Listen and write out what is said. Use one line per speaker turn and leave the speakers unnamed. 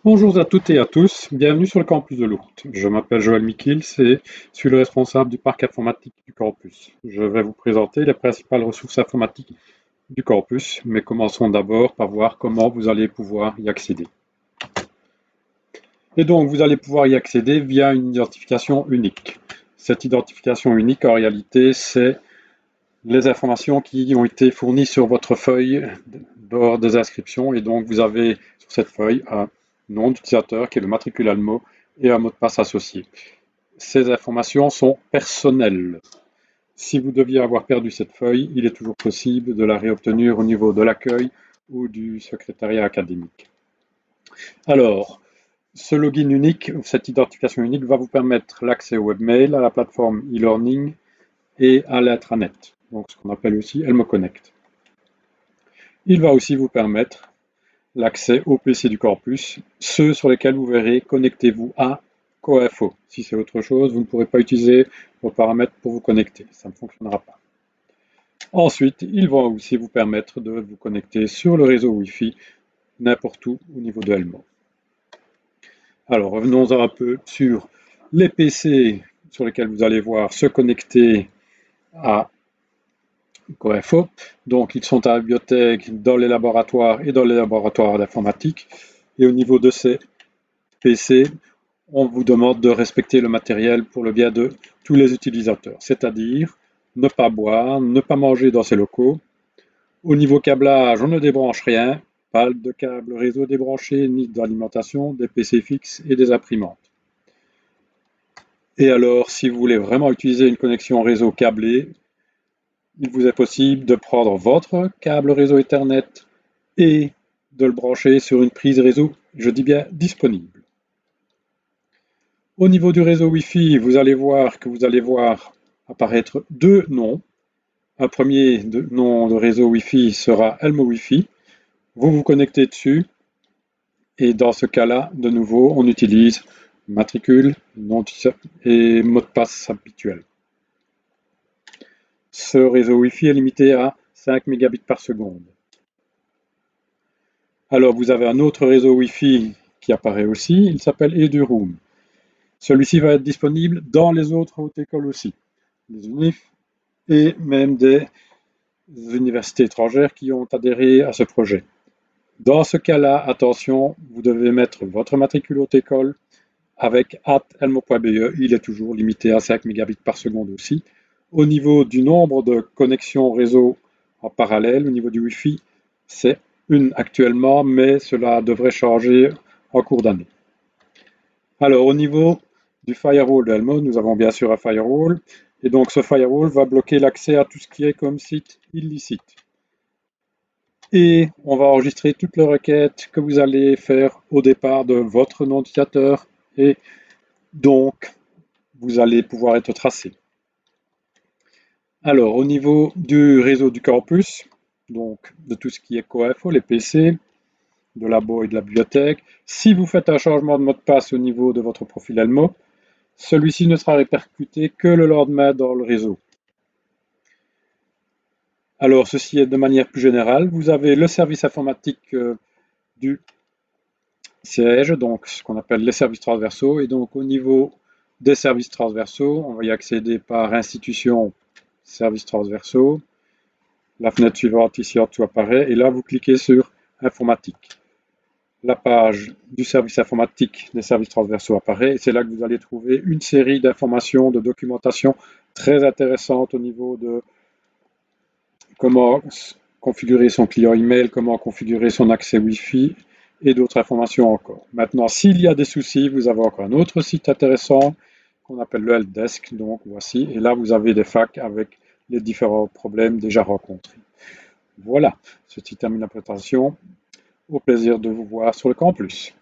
Bonjour à toutes et à tous, bienvenue sur le campus de Lourdes. Je m'appelle Joël Mikils et suis le responsable du parc informatique du campus. Je vais vous présenter les principales ressources informatiques du campus, mais commençons d'abord par voir comment vous allez pouvoir y accéder. Et donc, vous allez pouvoir y accéder via une identification unique. Cette identification unique, en réalité, c'est les informations qui ont été fournies sur votre feuille lors des inscriptions. Et donc, vous avez sur cette feuille un nom d'utilisateur qui est le matricule ALMO et un mot de passe associé. Ces informations sont personnelles. Si vous deviez avoir perdu cette feuille, il est toujours possible de la réobtenir au niveau de l'accueil ou du secrétariat académique. Alors, ce login unique, cette identification unique va vous permettre l'accès au webmail, à la plateforme e-learning et à l'intranet, donc ce qu'on appelle aussi Elmo Connect. Il va aussi vous permettre l'accès au PC du campus, ceux sur lesquels vous verrez connectez-vous à Coinfo. Si c'est autre chose, vous ne pourrez pas utiliser vos paramètres pour vous connecter, ça ne fonctionnera pas. Ensuite, il va aussi vous permettre de vous connecter sur le réseau Wi-Fi n'importe où au niveau de Elmo. Alors revenons un peu sur les PC sur lesquels vous allez voir se connecter à Coinfo. Donc ils sont à la bibliothèque, dans les laboratoires et dans les laboratoires d'informatique. Et au niveau de ces PC, on vous demande de respecter le matériel pour le bien de tous les utilisateurs, c'est-à-dire ne pas boire, ne pas manger dans ces locaux. Au niveau câblage, on ne débranche rien, pas de câble réseau débranché ni d'alimentation, des PC fixes et des imprimantes. Et alors, si vous voulez vraiment utiliser une connexion réseau câblée, il vous est possible de prendre votre câble réseau Ethernet et de le brancher sur une prise réseau, je dis bien disponible. Au niveau du réseau Wi-Fi, vous allez voir apparaître deux noms. Un premier nom de réseau Wi-Fi sera Elmo Wi-Fi. Vous vous connectez dessus et dans ce cas-là, de nouveau, on utilise matricule, nom et mot de passe habituel. Ce réseau Wi-Fi est limité à 5 mégabits par seconde. Alors vous avez un autre réseau Wi-Fi qui apparaît aussi, il s'appelle EduRoom. Celui-ci va être disponible dans les autres hautes écoles aussi, les UNIF et même des universités étrangères qui ont adhéré à ce projet. Dans ce cas-là, attention, vous devez mettre votre matricule haute école avec @elmo.be, il est toujours limité à 5 mégabits par seconde aussi. Au niveau du nombre de connexions réseau en parallèle, au niveau du Wi-Fi, c'est une actuellement, mais cela devrait changer en cours d'année. Alors, au niveau du firewall de Elmo, nous avons bien sûr un firewall, et donc ce firewall va bloquer l'accès à tout ce qui est comme site illicite. Et on va enregistrer toutes les requêtes que vous allez faire au départ de votre nom d'utilisateur, et donc vous allez pouvoir être tracé. Alors, au niveau du réseau du campus, donc de tout ce qui est Coinfo, les PC, de labo et de la bibliothèque, si vous faites un changement de mot de passe au niveau de votre profil Elmo, celui-ci ne sera répercuté que le lendemain dans le réseau. Alors, ceci est de manière plus générale. Vous avez le service informatique du siège, donc ce qu'on appelle les services transversaux. Et donc, au niveau des services transversaux, on va y accéder par institution, services transversaux. La fenêtre suivante ici en dessous apparaît. Et là, vous cliquez sur informatique. La page du service informatique des services transversaux apparaît et c'est là que vous allez trouver une série d'informations, de documentation très intéressante au niveau de comment configurer son client email, comment configurer son accès Wi-Fi et d'autres informations encore. Maintenant, s'il y a des soucis, vous avez encore un autre site intéressant qu'on appelle le helpdesk, donc voici, et là vous avez des facs avec les différents problèmes déjà rencontrés. Voilà, ceci termine la présentation. Au plaisir de vous voir sur le campus.